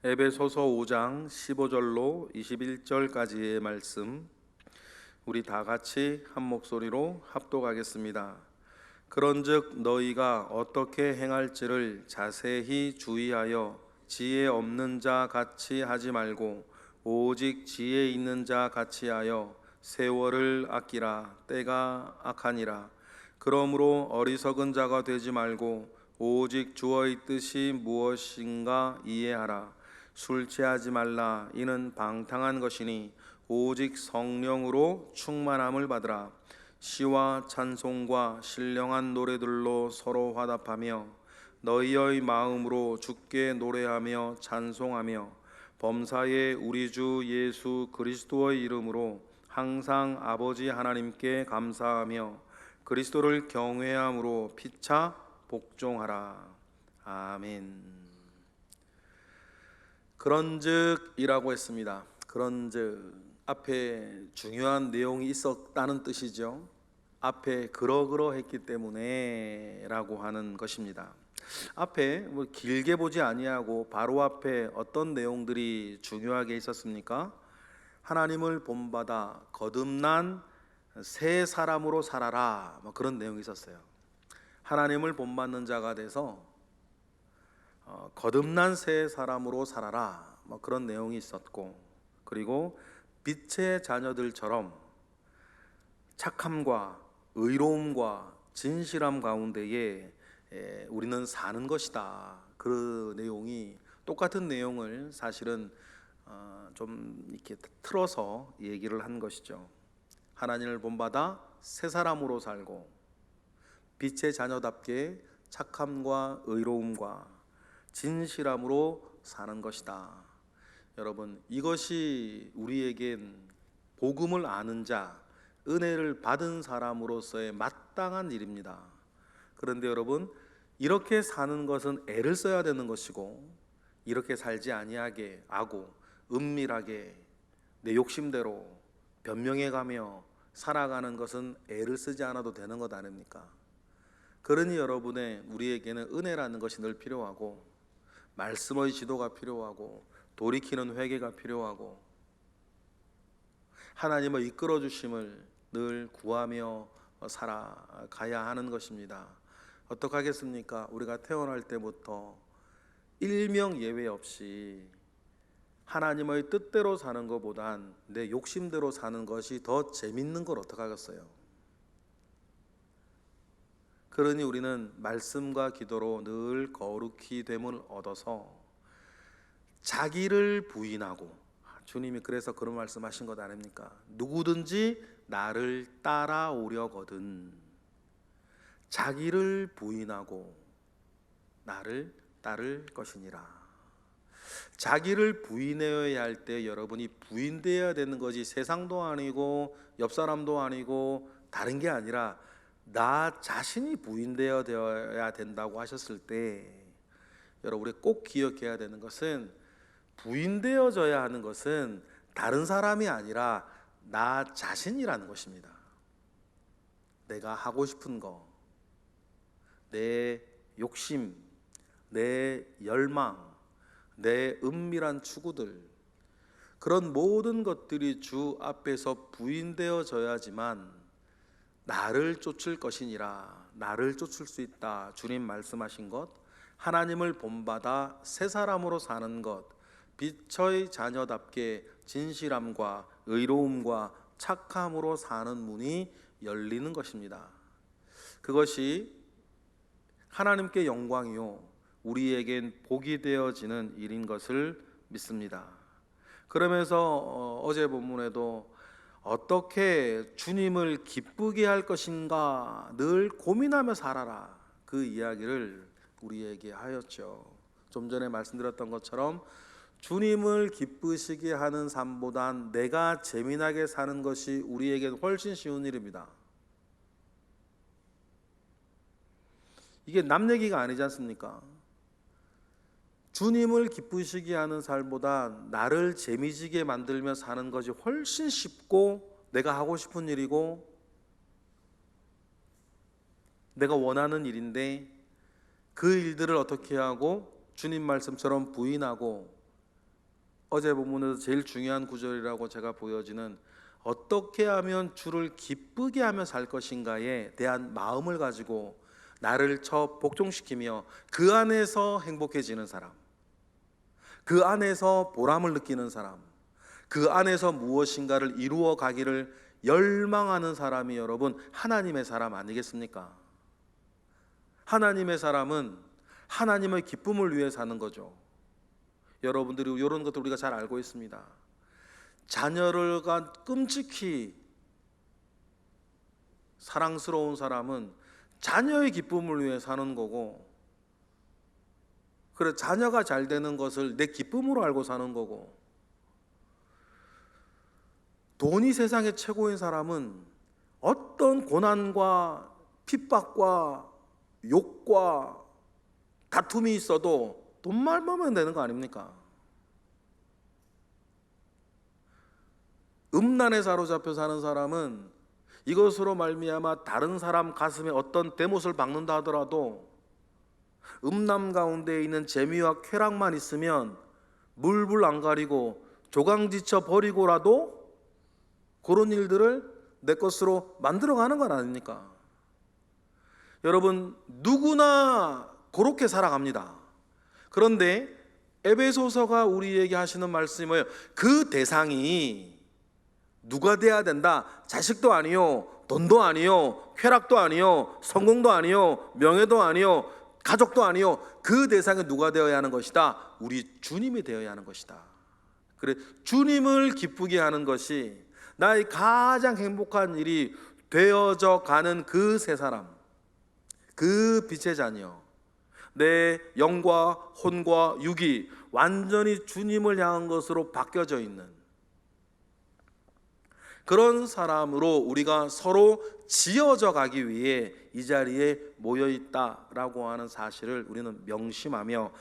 에베소서 5장 15절로 21절까지의 말씀, 우리 다 같이 한 목소리로 합독하겠습니다. 그런즉 너희가 어떻게 행할지를 자세히 주의하여 지혜 없는 자 같이 하지 말고 오직 지혜 있는 자 같이 하여 세월을 아끼라. 때가 악하니라. 그러므로 어리석은 자가 되지 말고 오직 주의 뜻이 무엇인가 이해하라. 술 취하지 말라. 이는 방탕한 것이니 오직 성령으로 충만함을 받으라. 시와 찬송과 신령한 노래들로 서로 화답하며 너희의 마음으로 주께 노래하며 찬송하며 범사에 우리 주 예수 그리스도의 이름으로 항상 아버지 하나님께 감사하며 그리스도를 경외함으로 피차 복종하라. 아멘. 그런즉이라고 했습니다. 그런즉, 앞에 중요한 내용이 있었다는 뜻이죠. 앞에 그러그러했기 때문에 라고 하는 것입니다. 앞에 길게 보지 아니하고 바로 앞에 어떤 내용들이 중요하게 있었습니까? 하나님을 본받아 거듭난 새 사람으로 살아라, 그런 내용이 있었어요. 하나님을 본받는 자가 돼서 거듭난 새 사람으로 살아라, 그런 내용이 있었고, 그리고 빛의 자녀들처럼 착함과 의로움과 진실함 가운데에 우리는 사는 것이다. 그 내용이, 똑같은 내용을 사실은 좀 이렇게 틀어서 얘기를 한 것이죠. 하나님을 본받아 새 사람으로 살고 빛의 자녀답게 착함과 의로움과 진실함으로 사는 것이다. 여러분, 이것이 우리에겐 복음을 아는 자, 은혜를 받은 사람으로서의 마땅한 일입니다. 그런데 여러분, 이렇게 사는 것은 애를 써야 되는 것이고, 이렇게 살지 아니하게 하고 은밀하게 내 욕심대로 변명해가며 살아가는 것은 애를 쓰지 않아도 되는 것 아닙니까? 그러니 우리에게는 은혜라는 것이 늘 필요하고, 말씀의 지도가 필요하고, 돌이키는 회개가 필요하고, 하나님의 이끌어 주심을 늘 구하며 살아가야 하는 것입니다. 어떡하겠습니까? 우리가 태어날 때부터 일명 예외 없이 하나님의 뜻대로 사는 것보단 내 욕심대로 사는 것이 더 재밌는 걸 어떡하겠어요? 그러니 우리는 말씀과 기도로 늘 거룩히 됨을 얻어서 자기를 부인하고, 주님이 그래서 그런 말씀하신 것 아닙니까? 누구든지 나를 따라오려거든 자기를 부인하고 나를 따를 것이니라. 자기를 부인해야 할 때 여러분이 부인되어야 되는 것이 세상도 아니고 옆 사람도 아니고 다른 게 아니라 나 자신이 부인되어야 된다고 하셨을 때, 여러분, 우리 꼭 기억해야 되는 것은, 부인되어져야 하는 것은 다른 사람이 아니라 나 자신이라는 것입니다. 내가 하고 싶은 거, 내 욕심, 내 열망, 내 은밀한 추구들, 그런 모든 것들이 주 앞에서 부인되어져야지만 나를 쫓을 것이니라. 나를 쫓을 수 있다. 주님 말씀하신 것, 하나님을 본받아 새 사람으로 사는 것, 빛의 자녀답게 진실함과 의로움과 착함으로 사는 문이 열리는 것입니다. 그것이 하나님께 영광이요 우리에겐 복이 되어지는 일인 것을 믿습니다. 그러면서 어제 본문에도 어떻게 주님을 기쁘게 할 것인가 늘 고민하며 살아라, 그 이야기를 우리에게 하였죠. 좀 전에 말씀드렸던 것처럼 주님을 기쁘시게 하는 삶보단 내가 재미나게 사는 것이 우리에게 훨씬 쉬운 일입니다. 이게 남 얘기가 아니지 않습니까? 주님을 기쁘시게 하는 삶보다 나를 재미지게 만들며 사는 것이 훨씬 쉽고 내가 하고 싶은 일이고 내가 원하는 일인데, 그 일들을 어떻게 하고 주님 말씀처럼 부인하고 어제 본문에서 제일 중요한 구절이라고 제가 보여지는 어떻게 하면 주를 기쁘게 하며 살 것인가에 대한 마음을 가지고 나를 복종시키며 그 안에서 행복해지는 사람, 그 안에서 보람을 느끼는 사람, 그 안에서 무엇인가를 이루어 가기를 열망하는 사람이 여러분 하나님의 사람 아니겠습니까? 하나님의 사람은 하나님의 기쁨을 위해 사는 거죠. 여러분들이 이런 것도 우리가 잘 알고 있습니다. 자녀를 끔찍히 사랑스러운 사람은 자녀의 기쁨을 위해 사는 거고, 그래 자녀가 잘 되는 것을 내 기쁨으로 알고 사는 거고, 돈이 세상의 최고인 사람은 어떤 고난과 핍박과 욕과 다툼이 있어도 돈만 벌면 되는 거 아닙니까? 음란에 사로잡혀 사는 사람은 이것으로 말미암아 다른 사람 가슴에 어떤 대못을 박는다 하더라도 음란 가운데 있는 재미와 쾌락만 있으면 물불 안 가리고 조강지쳐 버리고라도 그런 일들을 내 것으로 만들어가는 건 아닙니까? 여러분 누구나 그렇게 살아갑니다. 그런데 에베소서가 우리에게 하시는 말씀이 뭐예요? 그 대상이 누가 돼야 된다? 자식도 아니요, 돈도 아니요, 쾌락도 아니요, 성공도 아니요, 명예도 아니요, 가족도 아니요. 그 대상이 누가 되어야 하는 것이다? 우리 주님이 되어야 하는 것이다. 그래, 주님을 기쁘게 하는 것이 나의 가장 행복한 일이 되어져 가는 그 세 사람, 그 빛의 자녀, 내 영과 혼과 육이 완전히 주님을 향한 것으로 바뀌어져 있는 그런 사람으로 우리가 서로 지어져 가기 위해 이 자리에 모여 있다라고 하는 사실을 우리는 명심하며,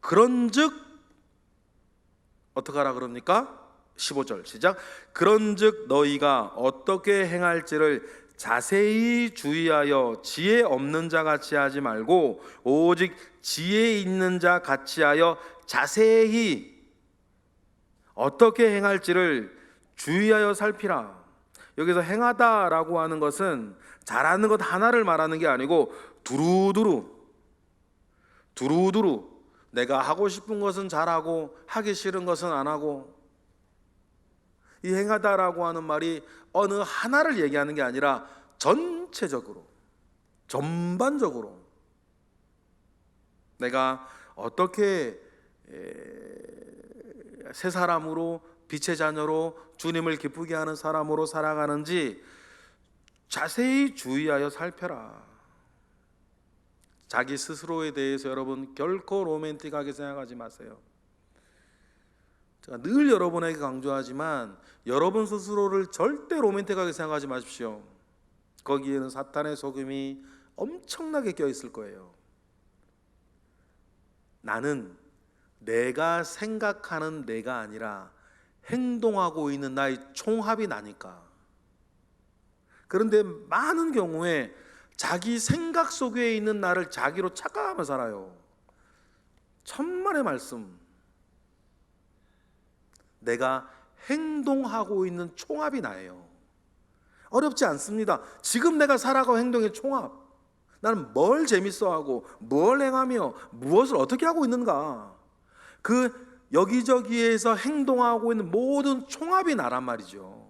그런즉 어떻게 하라 그럽니까? 15절 시작. 그런즉 너희가 어떻게 행할지를 자세히 주의하여 지혜 없는 자 같이 하지 말고 오직 지혜 있는 자 같이 하여 자세히 어떻게 행할지를 주의하여 살피라. 여기서 행하다라고 하는 것은 잘하는 것 하나를 말하는 게 아니고 두루두루 내가 하고 싶은 것은 잘하고 하기 싫은 것은 안 하고, 이 행하다라고 하는 말이 어느 하나를 얘기하는 게 아니라 전체적으로, 전반적으로 내가 어떻게 새 사람으로, 빛의 자녀로, 주님을 기쁘게 하는 사람으로 살아가는지 자세히 주의하여 살펴라. 자기 스스로에 대해서 여러분 결코 로맨틱하게 생각하지 마세요. 제가 늘 여러분에게 강조하지만 여러분 스스로를 절대 로맨틱하게 생각하지 마십시오. 거기에는 사탄의 속임이 엄청나게 껴있을 거예요. 나는 내가 생각하는 내가 아니라 행동하고 있는 나의 총합이 나니까. 그런데 많은 경우에 자기 생각 속에 있는 나를 자기로 착각하며 살아요. 천만의 말씀. 내가 행동하고 있는 총합이 나예요. 어렵지 않습니다. 지금 내가 살아가고 행동의 총합. 나는 뭘 재밌어하고 뭘 행하며 무엇을 어떻게 하고 있는가, 그 여기저기에서 행동하고 있는 모든 총합이 나란 말이죠.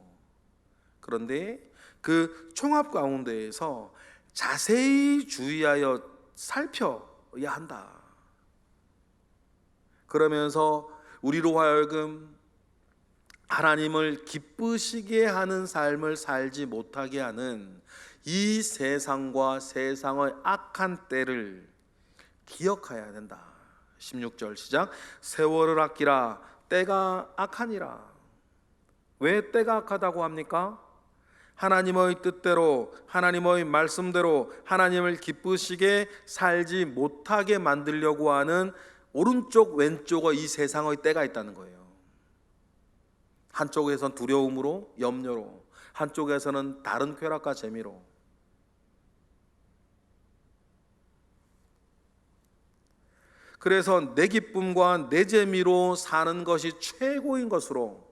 그런데 그 총합 가운데에서 자세히 주의하여 살펴야 한다. 그러면서 우리로 하여금 하나님을 기쁘시게 하는 삶을 살지 못하게 하는 이 세상과 세상의 악한 때를 기억해야 된다. 16절 시작. 세월을 아끼라 때가 악하니라. 왜 때가 악하다고 합니까? 하나님의 뜻대로, 하나님의 말씀대로 하나님을 기쁘시게 살지 못하게 만들려고 하는 오른쪽 왼쪽의 이 세상의 때가 있다는 거예요. 한쪽에선 두려움으로, 염려로, 한쪽에서는 다른 쾌락과 재미로. 그래서 내 기쁨과 내 재미로 사는 것이 최고인 것으로,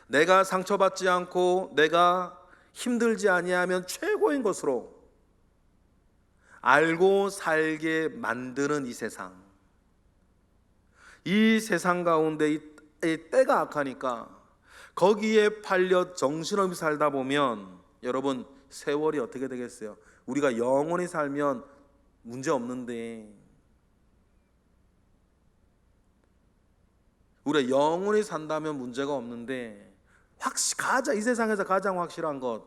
내가 상처받지 않고 내가 힘들지 아니하면 최고인 것으로 알고 살게 만드는 이 세상, 이 세상 가운데 이 때가 악하니까 거기에 팔려 정신없이 살다 보면 여러분, 세월이 어떻게 되겠어요? 우리가 영원히 살면 문제 없는데, 우리가 영원히 산다면 문제가 없는데, 이 세상에서 가장 확실한 것,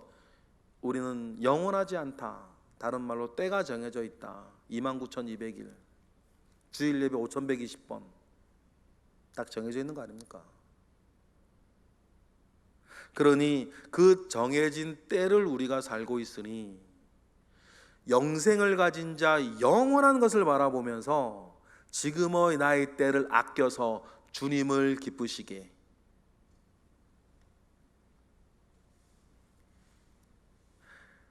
우리는 영원하지 않다. 다른 말로 때가 정해져 있다. 29,200일, 주일 예배 5,120번 딱 정해져 있는 거 아닙니까? 그러니 그 정해진 때를 우리가 살고 있으니 영생을 가진 자, 영원한 것을 바라보면서 지금의 나의 때를 아껴서 주님을 기쁘시게,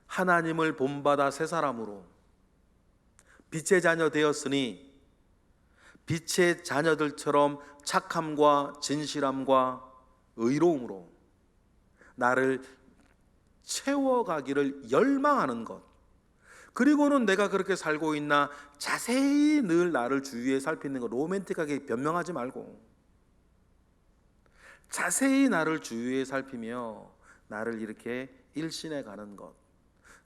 하나님을 본받아 새 사람으로 빛의 자녀 되었으니 빛의 자녀들처럼 착함과 진실함과 의로움으로 나를 채워가기를 열망하는 것, 그리고는 내가 그렇게 살고 있나 자세히 늘 나를 주위에 살피는 것. 로맨틱하게 변명하지 말고 자세히 나를 주위에 살피며 나를 이렇게 일신해 가는 것,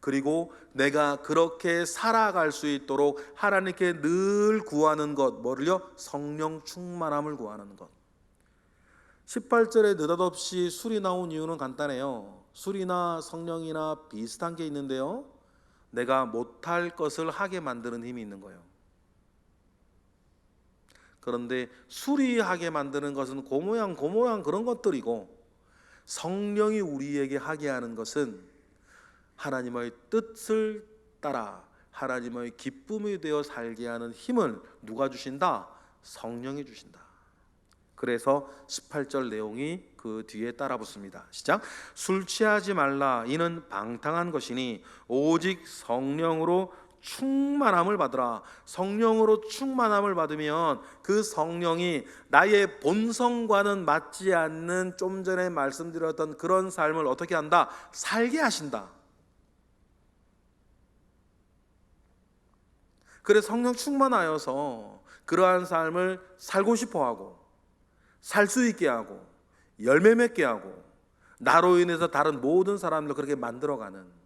그리고 내가 그렇게 살아갈 수 있도록 하나님께 늘 구하는 것, 뭐를요? 성령 충만함을 구하는 것. 18절에 느닷없이 술이 나온 이유는 간단해요. 술이나 성령이나 비슷한 게 있는데요, 내가 못할 것을 하게 만드는 힘이 있는 거예요. 그런데 술이 하게 만드는 것은 고모양 그런 것들이고, 성령이 우리에게 하게 하는 것은 하나님의 뜻을 따라 하나님의 기쁨이 되어 살게 하는 힘을 누가 주신다? 성령이 주신다. 그래서 18절 내용이 그 뒤에 따라 붙습니다. 시작. 술 취하지 말라. 이는 방탕한 것이니 오직 성령으로 충만함을 받으라. 성령으로 충만함을 받으면 그 성령이 나의 본성과는 맞지 않는, 좀 전에 말씀드렸던 그런 삶을 어떻게 한다? 살게 하신다. 그래 성령 충만하여서 그러한 삶을 살고 싶어하고 살 수 있게 하고 열매 맺게 하고 나로 인해서 다른 모든 사람들 그렇게 만들어가는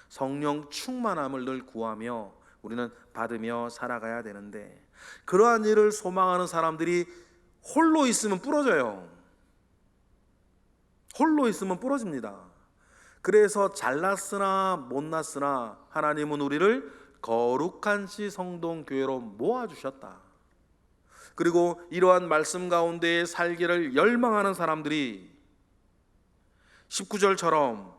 성령 충만함을 늘 구하며 우리는 받으며 살아가야 되는데, 그러한 일을 소망하는 사람들이 홀로 있으면 부러져요. 홀로 있으면 부러집니다. 그래서 잘났으나 못났으나 하나님은 우리를 거룩한 시 성동교회로 모아주셨다. 그리고 이러한 말씀 가운데 살기를 열망하는 사람들이 19절처럼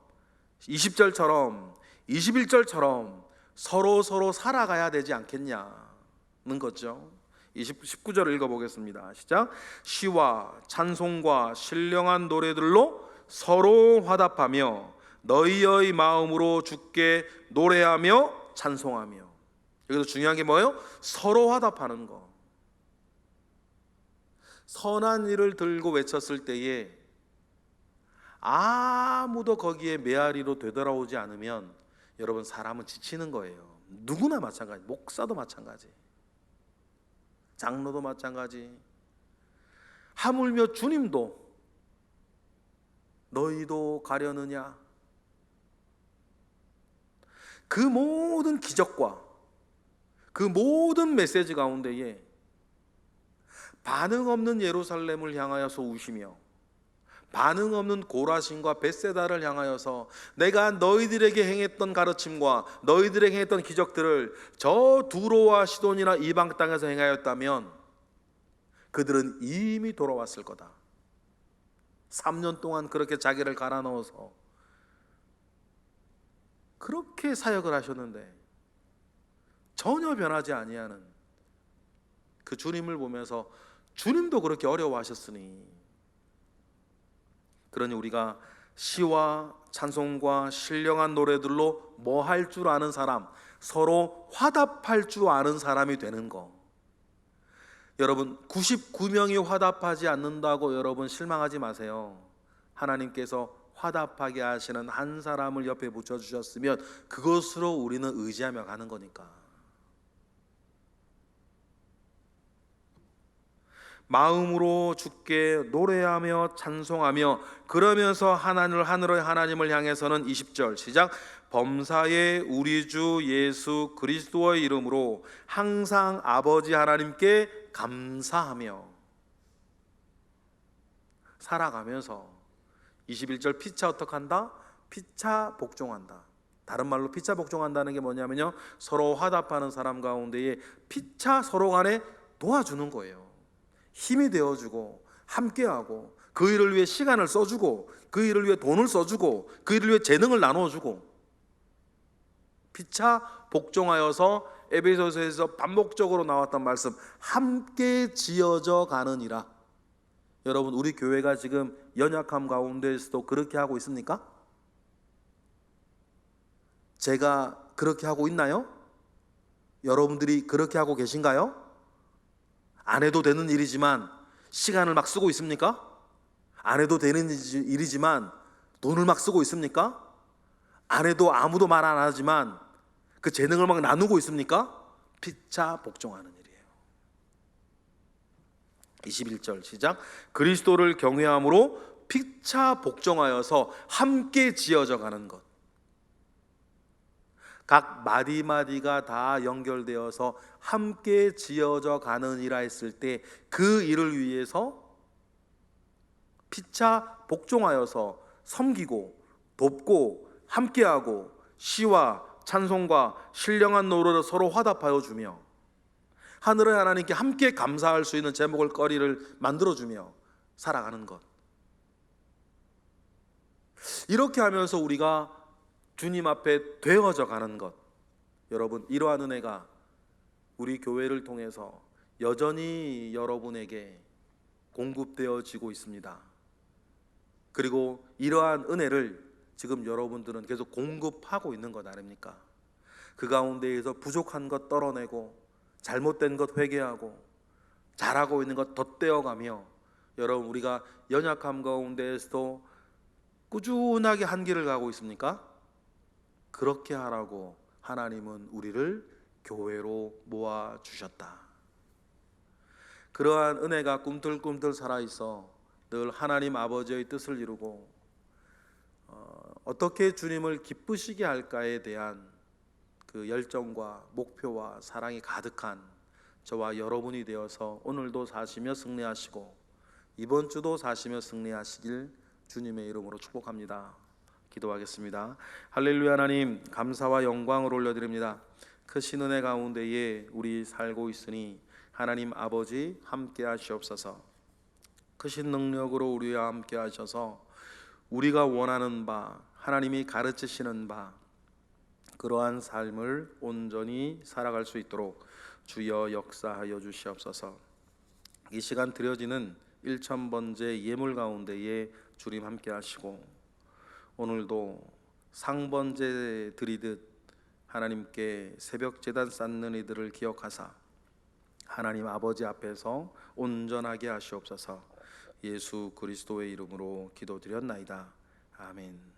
20절처럼 21절처럼 서로 살아가야 되지 않겠냐는 거죠. 19절을 읽어보겠습니다. 시작. 시와 찬송과 신령한 노래들로 서로 화답하며 너희의 마음으로 주께 노래하며 찬송하며. 여기서 중요한 게 뭐예요? 서로 화답하는 거. 선한 일을 들고 외쳤을 때에 아무도 거기에 메아리로 되돌아오지 않으면 여러분, 사람은 지치는 거예요. 누구나 마찬가지, 목사도 마찬가지, 장로도 마찬가지, 하물며 주님도 너희도 가려느냐. 그 모든 기적과 그 모든 메시지 가운데에 반응 없는 예루살렘을 향하여서 우시며 반응 없는 고라신과 벳세다를 향하여서 내가 너희들에게 행했던 가르침과 너희들에게 행했던 기적들을 저 두로와 시돈이나 이방 땅에서 행하였다면 그들은 이미 돌아왔을 거다. 3년 동안 그렇게 자기를 갈아 넣어서 그렇게 사역을 하셨는데 전혀 변하지 아니하는 그 주님을 보면서 주님도 그렇게 어려워하셨으니, 그러니 우리가 시와 찬송과 신령한 노래들로 뭐 할 줄 아는 사람, 서로 화답할 줄 아는 사람이 되는 거, 여러분 99명이 화답하지 않는다고 여러분 실망하지 마세요. 하나님께서 화답하게 하시는 한 사람을 옆에 붙여주셨으면 그것으로 우리는 의지하며 가는 거니까. 마음으로 주께 노래하며 찬송하며 그러면서 하늘의 하나님을 향해서는 20절 시작. 범사의 우리 주 예수 그리스도의 이름으로 항상 아버지 하나님께 감사하며 살아가면서 21절 피차 어떻게 한다? 피차 복종한다. 다른 말로 피차 복종한다는 게 뭐냐면요, 서로 화답하는 사람 가운데에 피차 서로 간에 도와주는 거예요. 힘이 되어주고 함께하고 그 일을 위해 시간을 써주고 그 일을 위해 돈을 써주고 그 일을 위해 재능을 나눠주고 피차 복종하여서 에베소서에서 반복적으로 나왔던 말씀, 함께 지어져 가느니라. 여러분 우리 교회가 지금 연약함 가운데에서도 그렇게 하고 있습니까? 제가 그렇게 하고 있나요? 여러분들이 그렇게 하고 계신가요? 안 해도 되는 일이지만 시간을 막 쓰고 있습니까? 안 해도 되는 일이지만 돈을 막 쓰고 있습니까? 안 해도 아무도 말 안 하지만 그 재능을 막 나누고 있습니까? 피차 복종하는 일이에요. 21절 시작. 그리스도를 경외함으로 피차 복종하여서 함께 지어져 가는 것. 각 마디마디가 다 연결되어서 함께 지어져 가느니라 했을 때 그 일을 위해서 피차 복종하여서 섬기고 돕고 함께하고 시와 찬송과 신령한 노래로 서로 화답하여 주며 하늘의 하나님께 함께 감사할 수 있는 제목을 거리를 만들어주며 살아가는 것. 이렇게 하면서 우리가 주님 앞에 되어져 가는 것. 여러분 이러한 은혜가 우리 교회를 통해서 여전히 여러분에게 공급되어지고 있습니다. 그리고 이러한 은혜를 지금 여러분들은 계속 공급하고 있는 것 아닙니까? 그 가운데에서 부족한 것 떨어내고 잘못된 것 회개하고 잘하고 있는 것 덧대어가며 여러분 우리가 연약함 가운데에서도 꾸준하게 한 길을 가고 있습니까? 그렇게 하라고 하나님은 우리를 교회로 모아주셨다. 그러한 은혜가 꿈틀꿈틀 살아있어 늘 하나님 아버지의 뜻을 이루고 어떻게 주님을 기쁘시게 할까에 대한 그 열정과 목표와 사랑이 가득한 저와 여러분이 되어서 오늘도 사시며 승리하시고 이번 주도 사시며 승리하시길 주님의 이름으로 축복합니다. 기도하겠습니다. 할렐루야. 하나님 감사와 영광을 올려드립니다. 크신 은혜 가운데에 우리 살고 있으니 하나님 아버지 함께 하시옵소서. 크신 능력으로 우리와 함께 하셔서 우리가 원하는 바 하나님이 가르치시는 바 그러한 삶을 온전히 살아갈 수 있도록 주여 역사하여 주시옵소서. 이 시간 드려지는 1000번째 예물 가운데에 주님 함께 하시고 오늘도 상번제 드리듯 하나님께 새벽 제단 쌓는 이들을 기억하사 하나님 아버지 앞에서 온전하게 하시옵소서. 예수 그리스도의 이름으로 기도드렸나이다. 아멘.